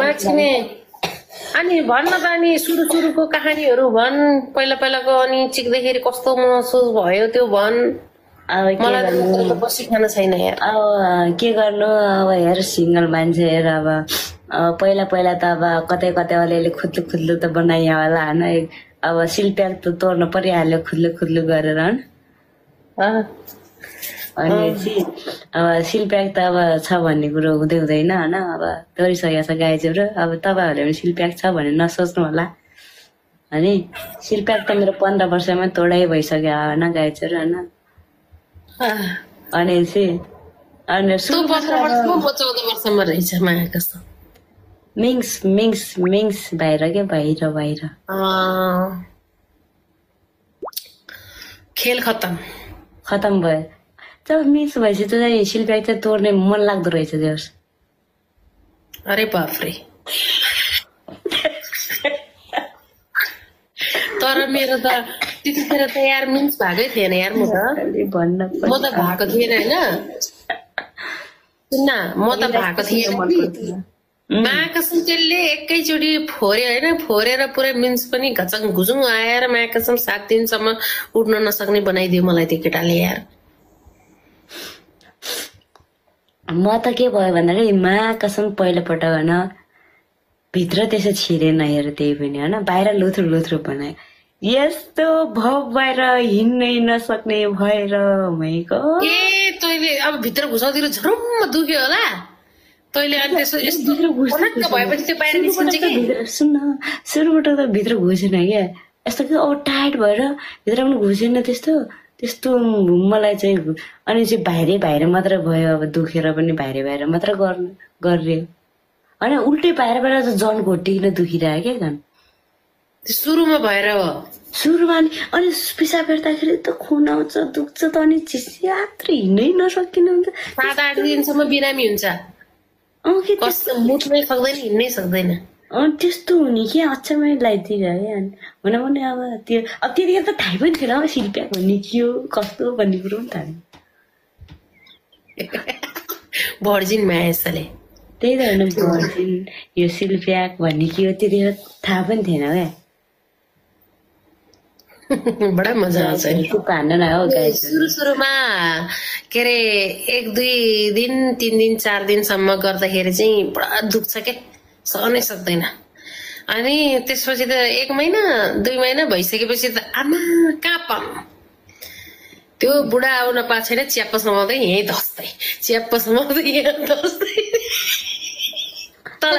माछिने अनि भन्न त अनि सुरुको कहानीहरू भन् पहिला पहिलाको अनि चिक्दाखेरि कस्तो महसुस भयो त्यो भन् अब मलाई त बसी खान छैन यार अब के गर्नु अब हेर सिंगल मान्छे हेर अब पहिला पहिला त अब कतै कतै अलिअलि खुद्लु त बनाइयो होला होइन अब सिलप्याक त तोड्नु परिहाल्यो खुद्लु गरेर अनि अब सिलप्याक त अब छ भन्ने कुरो हुँदै हुँदैन होइन अब तोरिसकेको छ गाईचोरो अब तपाईँहरूले पनि सिलप्याक छ भने नसोच्नु होला अनि सिलप्याक त मेरो 15 वर्षमा तोडाइ भइसक्यो होइन गाईचोरो होइन अनि अनि 14 वर्षमा रहेछ माया कस्तो मिङ्स बाहिर क्या बाहिर खेल खतम भयो जब मिक्स भएपछि त शिल्प्याक चाहिँ तोड्ने मन लाग्दो रहेछ जोस् अरे बाफ्रे तर मेरो त त्यतिखेर त यार मिन्स भएकै थिएन यार म त भएको थिएन होइन सुन्न म त भएको थिएन मायाकसम त्यसले एकैचोटि फोर्यो होइन फोरेर पुरै मिन्स पनि घचङ घुजुङ आएर मायाकसम 7 दिनसम्म उड्न नसक्ने बनाइदियो मलाई त्यो केटाले यार म त के भयो भन्दाखेरि मायाकसम पहिलोपटक होइन भित्र त्यसो छिरेन हेर त्यही पनि होइन बाहिर लुथ्रु बनायो यस्तो भव बाहिर हिँड्नै नसक्ने भएर मैको ए तैँले अब भित्र घुसाउतिर झरुम्म दुख्यो होला तैँले अनि त्यसो यस्तो भएपछि त्यो बाहिर निस्किन्छ कि सुन्न सुरुबाट त भित्र घुसेन क्या यस्तो कि अब टाइट भएर भित्र पनि घुसेन त्यस्तो मलाई चाहिँ अनि चाहिँ बाहिर मात्र भयो अब दुखेर पनि बाहिर मात्र गर्ने अनि उल्टै बाहिर त जन घोटिकन दुखिरह्यो क्या झन् सुरुमा भएर हो सुरुमा अनि पिसाब हेर्दाखेरि त खुन आउँछ दुख्छ त अनि चिस्यात्र हिँड्नै नसकिने हुन्छ 7-8 दिनसम्म बिरामी हुन्छ मुट्नै सक्दैन हिँड्नै सक्दैन त्यस्तो हुने कि अचम्मै लगाइदिइरह्यो हुन पनि अब त्यतिखेर त थाहै पनि थिएन अब शिल्प्याक भन्ने के हो कस्तो भन्ने कुरो पनि थाहा भर्जिन मायाले त्यही त होइन भर्जिन यो शिल्प्याक भन्ने के हो त्यतिखेर थाहा पनि थिएन क्या बडा मजा आउँछ सुरुमा के अरे 1-2 दिन 3 दिन 4 दिनसम्म गर्दाखेरि चाहिँ पुरा दुख्छ क्या सहनै सक्दैन अनि त्यसपछि त 1 महिना 2 महिना भइसकेपछि त आमा कहाँ पाऊँ त्यो बुढा आउन पाएको छैन च्याप्प समाउँदै यहीँ धस्दै तल